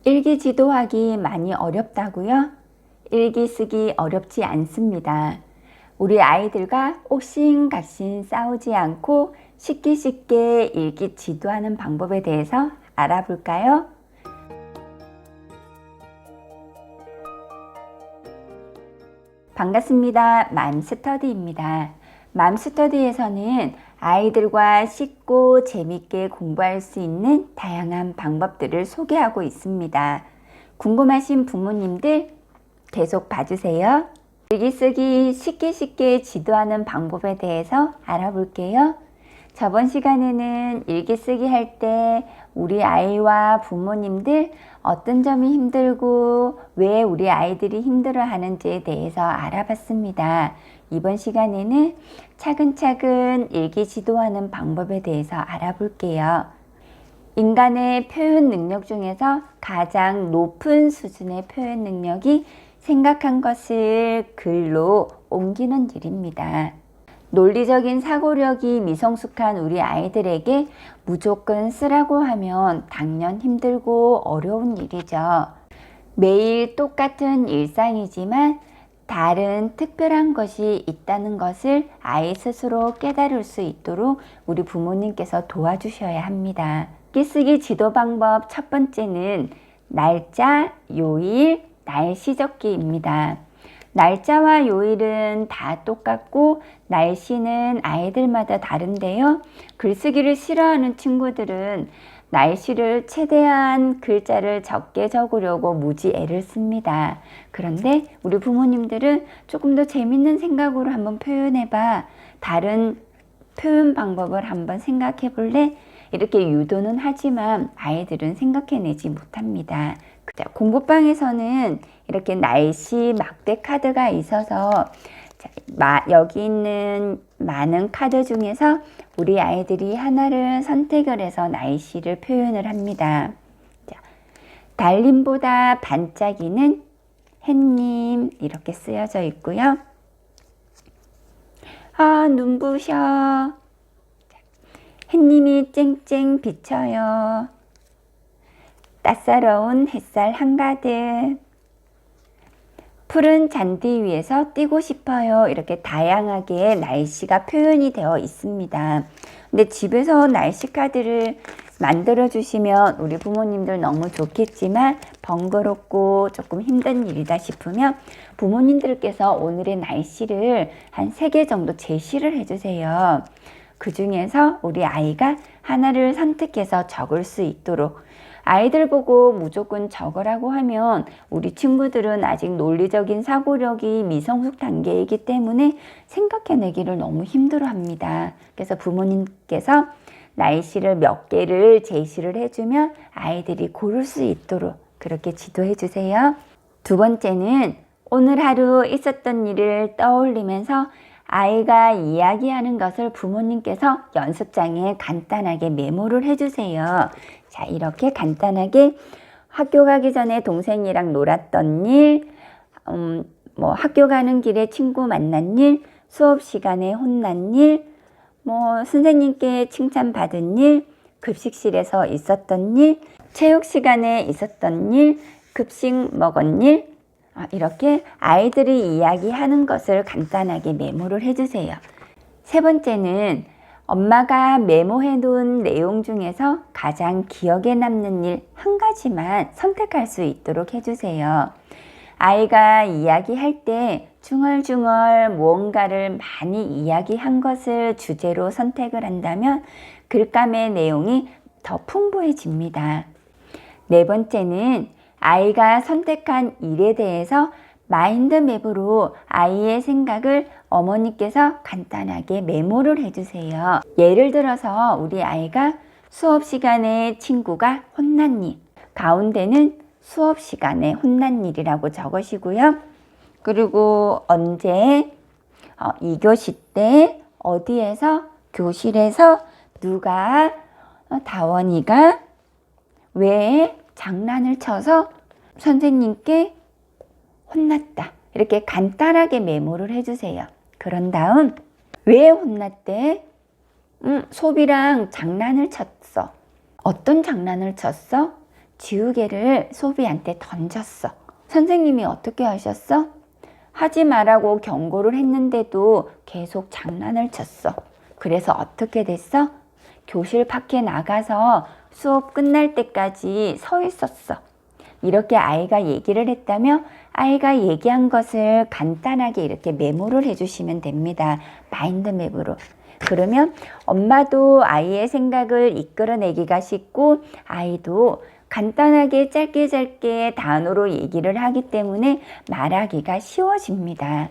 일기 지도하기 많이 어렵다고요? 일기 쓰기 어렵지 않습니다. 우리 아이들과 옥신각신 싸우지 않고 쉽게 일기 지도하는 방법에 대해서 알아볼까요? 반갑습니다. 맘스터디입니다. 맘스터디에서는 아이들과 쉽고 재밌게 공부할 수 있는 다양한 방법들을 소개하고 있습니다. 궁금하신 부모님들 계속 봐주세요. 일기 쓰기 쉽게 지도하는 방법에 대해서 알아볼게요. 저번 시간에는 일기 쓰기 할 때 우리 아이와 부모님들 어떤 점이 힘들고 왜 우리 아이들이 힘들어 하는지에 대해서 알아봤습니다. 이번 시간에는 차근차근 일기 지도하는 방법에 대해서 알아볼게요. 인간의 표현 능력 중에서 가장 높은 수준의 표현 능력이 생각한 것을 글로 옮기는 일입니다. 논리적인 사고력이 미성숙한 우리 아이들에게 무조건 쓰라고 하면 당연 힘들고 어려운 일이죠. 매일 똑같은 일상이지만 다른 특별한 것이 있다는 것을 아이 스스로 깨달을 수 있도록 우리 부모님께서 도와주셔야 합니다. 쓰기 지도 방법 첫 번째는 날짜, 요일, 날씨 적기입니다. 날짜와 요일은 다 똑같고 날씨는 아이들마다 다른데요. 글쓰기를 싫어하는 친구들은 날씨를 최대한 글자를 적게 적으려고 무지 애를 씁니다. 그런데 우리 부모님들은 조금 더 재밌는 생각으로 한번 표현해봐. 다른 표현 방법을 한번 생각해 볼래? 이렇게 유도는 하지만 아이들은 생각해내지 못합니다. 공부방에서는 이렇게 날씨 막대 카드가 있어서 여기 있는 많은 카드 중에서 우리 아이들이 하나를 선택을 해서 날씨를 표현을 합니다. 달님보다 반짝이는 햇님 이렇게 쓰여져 있고요. 눈부셔. 햇님이 쨍쨍 비쳐요. 따사로운 햇살 한가득. 푸른 잔디 위에서 뛰고 싶어요. 이렇게 다양하게 날씨가 표현이 되어 있습니다. 근데 집에서 날씨 카드를 만들어 주시면 우리 부모님들 너무 좋겠지만 번거롭고 조금 힘든 일이다 싶으면 부모님들께서 오늘의 날씨를 한 3개 정도 제시를 해주세요. 그 중에서 우리 아이가 하나를 선택해서 적을 수 있도록. 아이들 보고 무조건 적으라고 하면 우리 친구들은 아직 논리적인 사고력이 미성숙 단계이기 때문에 생각해내기를 너무 힘들어 합니다. 그래서 부모님께서 날씨를 몇 개를 제시를 해주면 아이들이 고를 수 있도록 그렇게 지도해 주세요. 두 번째는 오늘 하루 있었던 일을 떠올리면서 아이가 이야기하는 것을 부모님께서 연습장에 간단하게 메모를 해주세요. 자, 이렇게 간단하게 학교 가기 전에 동생이랑 놀았던 일, 학교 가는 길에 친구 만난 일, 수업 시간에 혼난 일, 선생님께 칭찬받은 일, 급식실에서 있었던 일, 체육 시간에 있었던 일, 급식 먹은 일, 이렇게 아이들이 이야기하는 것을 간단하게 메모를 해주세요. 세 번째는 엄마가 메모해 놓은 내용 중에서 가장 기억에 남는 일 한 가지만 선택할 수 있도록 해주세요. 아이가 이야기할 때 중얼중얼 무언가를 많이 이야기한 것을 주제로 선택을 한다면 글감의 내용이 더 풍부해집니다. 네 번째는 아이가 선택한 일에 대해서 마인드맵으로 아이의 생각을 어머니께서 간단하게 메모를 해주세요. 예를 들어서 우리 아이가 수업 시간에 친구가 혼난 일, 가운데는 수업 시간에 혼난 일이라고 적으시고요. 그리고 언제, 2교시 때 어디에서, 교실에서 누가, 다원이가 왜 장난을 쳐서 선생님께 혼났다. 이렇게 간단하게 메모를 해주세요. 그런 다음 왜 혼났대? 소비랑 장난을 쳤어. 어떤 장난을 쳤어? 지우개를 소비한테 던졌어. 선생님이 어떻게 하셨어? 하지 말라고 경고를 했는데도 계속 장난을 쳤어. 그래서 어떻게 됐어? 교실 밖에 나가서 수업 끝날 때까지 서 있었어. 이렇게 아이가 얘기를 했다며 아이가 얘기한 것을 간단하게 이렇게 메모를 해주시면 됩니다. 마인드맵으로. 그러면 엄마도 아이의 생각을 이끌어내기가 쉽고 아이도 간단하게 짧게 단어로 얘기를 하기 때문에 말하기가 쉬워집니다.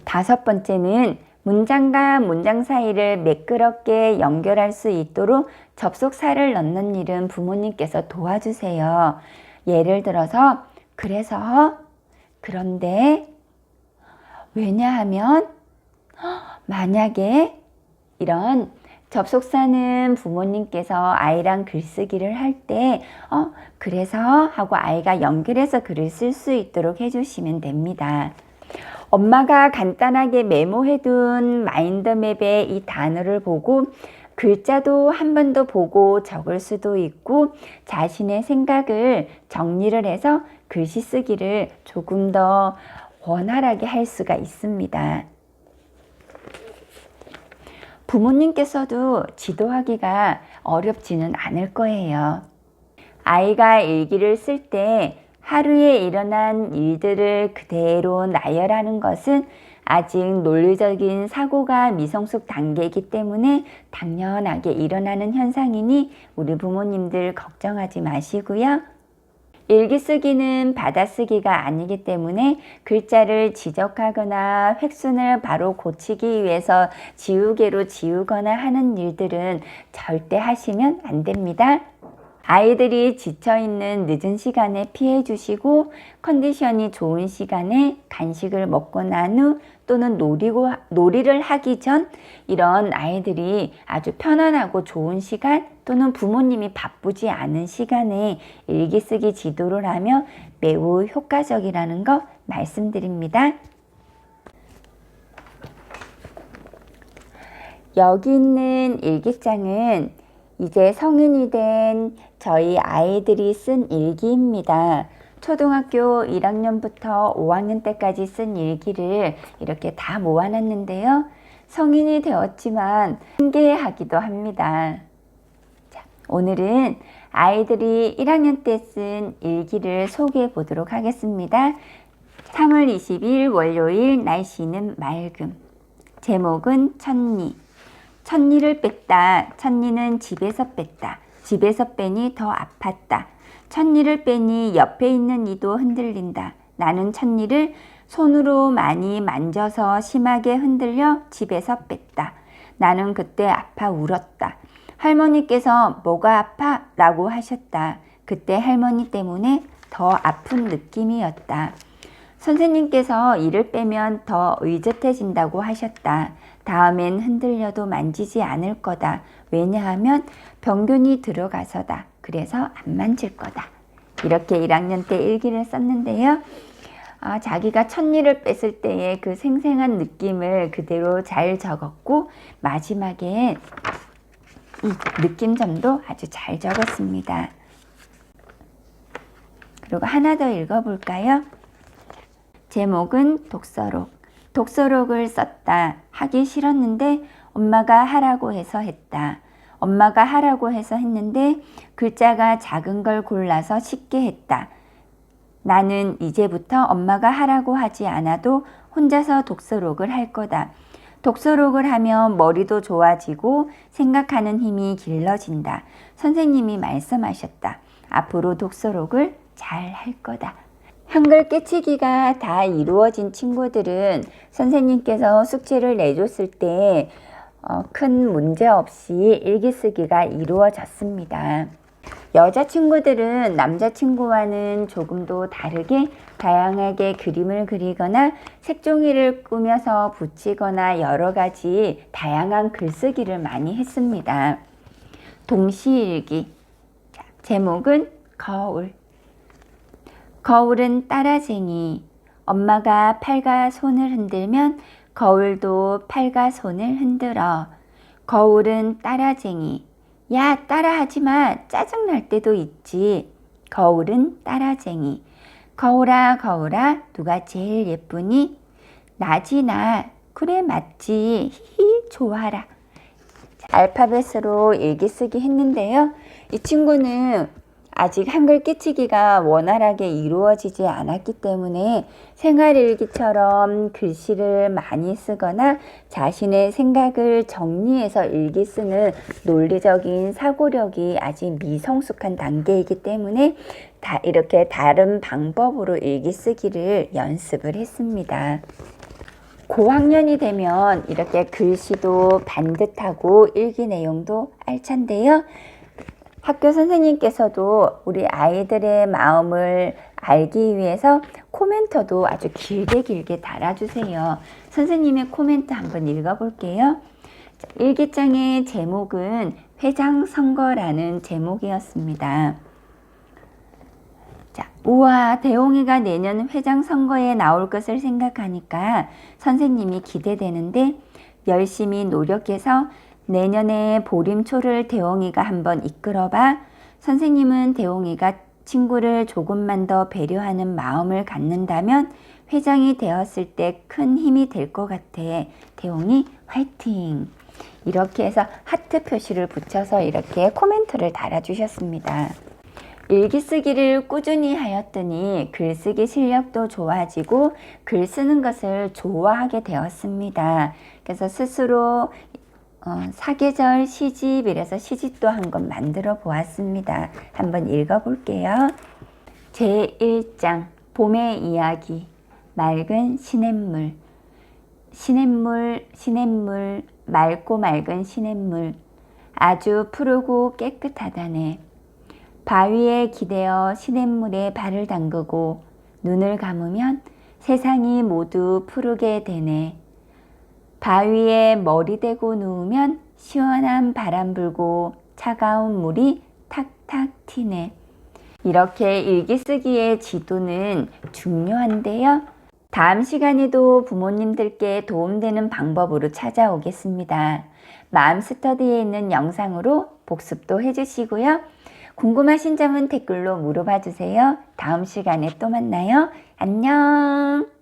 5번째는 문장과 문장 사이를 매끄럽게 연결할 수 있도록 접속사를 넣는 일은 부모님께서 도와주세요. 예를 들어서 그래서, 그런데, 왜냐하면, 만약에 이런 접속사는 부모님께서 아이랑 글쓰기를 할 때 그래서 하고 아이가 연결해서 글을 쓸 수 있도록 해주시면 됩니다. 엄마가 간단하게 메모해둔 마인드맵에 이 단어를 보고 글자도 한 번 더 보고 적을 수도 있고 자신의 생각을 정리를 해서 글씨 쓰기를 조금 더 원활하게 할 수가 있습니다. 부모님께서도 지도하기가 어렵지는 않을 거예요. 아이가 일기를 쓸 때 하루에 일어난 일들을 그대로 나열하는 것은 아직 논리적인 사고가 미성숙 단계이기 때문에 당연하게 일어나는 현상이니 우리 부모님들 걱정하지 마시고요. 일기 쓰기는 받아쓰기가 아니기 때문에 글자를 지적하거나 획순을 바로 고치기 위해서 지우개로 지우거나 하는 일들은 절대 하시면 안 됩니다. 아이들이 지쳐있는 늦은 시간에 피해 주시고 컨디션이 좋은 시간에 간식을 먹고 난 후 또는 놀이를 하기 전 이런 아이들이 아주 편안하고 좋은 시간 또는 부모님이 바쁘지 않은 시간에 일기 쓰기 지도를 하며 매우 효과적이라는 거 말씀드립니다. 여기 있는 일기장은 이제 성인이 된 저희 아이들이 쓴 일기입니다. 초등학교 1학년부터 5학년 때까지 쓴 일기를 이렇게 다 모아놨는데요. 성인이 되었지만 신기해하기도 합니다. 자, 오늘은 아이들이 1학년 때 쓴 일기를 소개해 보도록 하겠습니다. 3월 20일 월요일 날씨는 맑음. 제목은 천리. 천리를 뺐다. 천리는 집에서 뺐다. 집에서 빼니 더 아팠다. 천리를 빼니 옆에 있는 이도 흔들린다. 나는 천리를 손으로 많이 만져서 심하게 흔들려 집에서 뺐다. 나는 그때 아파 울었다. 할머니께서 뭐가 아파? 라고 하셨다. 그때 할머니 때문에 더 아픈 느낌이었다. 선생님께서 이를 빼면 더 의젓해진다고 하셨다. 다음엔 흔들려도 만지지 않을 거다. 왜냐하면 병균이 들어가서다. 그래서 안 만질 거다. 이렇게 1학년 때 일기를 썼는데요. 자기가 천리를 뺐을 때의 그 생생한 느낌을 그대로 잘 적었고 마지막에 느낌점도 아주 잘 적었습니다. 그리고 하나 더 읽어볼까요? 제목은 독서록. 독서록을 썼다. 하기 싫었는데 엄마가 하라고 해서 했다. 엄마가 하라고 해서 했는데 글자가 작은 걸 골라서 쉽게 했다. 나는 이제부터 엄마가 하라고 하지 않아도 혼자서 독서록을 할 거다. 독서록을 하면 머리도 좋아지고 생각하는 힘이 길러진다. 선생님이 말씀하셨다. 앞으로 독서록을 잘 할 거다. 한글 깨치기가 다 이루어진 친구들은 선생님께서 숙제를 내줬을 때 큰 문제 없이 일기 쓰기가 이루어졌습니다. 여자친구들은 남자친구와는 조금 더 다르게 다양하게 그림을 그리거나 색종이를 꾸며서 붙이거나 여러 가지 다양한 글쓰기를 많이 했습니다. 동시일기. 제목은 거울. 거울은 따라쟁이. 엄마가 팔과 손을 흔들면 거울도 팔과 손을 흔들어. 거울은 따라쟁이. 야, 따라하지 마. 짜증날 때도 있지. 거울은 따라쟁이. 거울아 거울아 누가 제일 예쁘니? 나지 나. 그래 맞지. 히히 좋아라. 알파벳으로 일기 쓰기 했는데요. 이 친구는 아직 한글 깨치기가 원활하게 이루어지지 않았기 때문에 생활일기처럼 글씨를 많이 쓰거나 자신의 생각을 정리해서 일기 쓰는 논리적인 사고력이 아직 미성숙한 단계이기 때문에 이렇게 다른 방법으로 일기 쓰기를 연습을 했습니다. 고학년이 되면 이렇게 글씨도 반듯하고 일기 내용도 알찬데요. 학교 선생님께서도 우리 아이들의 마음을 알기 위해서 코멘터도 아주 길게 달아주세요. 선생님의 코멘트 한번 읽어볼게요. 일기장의 제목은 회장선거라는 제목이었습니다. 자, 우와, 대홍이가 내년 회장선거에 나올 것을 생각하니까 선생님이 기대되는데 열심히 노력해서 내년에 보림초를 대홍이가 한번 이끌어봐. 선생님은 대홍이가 친구를 조금만 더 배려하는 마음을 갖는다면 회장이 되었을 때 큰 힘이 될 것 같아. 대홍이 화이팅! 이렇게 해서 하트 표시를 붙여서 이렇게 코멘트를 달아주셨습니다. 일기 쓰기를 꾸준히 하였더니 글쓰기 실력도 좋아지고 글 쓰는 것을 좋아하게 되었습니다. 그래서 스스로 사계절 시집, 이래서 시집도 한권 만들어 보았습니다. 한번 읽어볼게요. 제1장 봄의 이야기. 맑은 시냇물. 시냇물 맑고 맑은 시냇물 아주 푸르고 깨끗하다네. 바위에 기대어 시냇물에 발을 담그고 눈을 감으면 세상이 모두 푸르게 되네. 바위에 머리 대고 누우면 시원한 바람 불고 차가운 물이 탁탁 튀네. 이렇게 일기 쓰기의 지도는 중요한데요. 다음 시간에도 부모님들께 도움되는 방법으로 찾아오겠습니다. 마음스터디에 있는 영상으로 복습도 해주시고요. 궁금하신 점은 댓글로 물어봐 주세요. 다음 시간에 또 만나요. 안녕.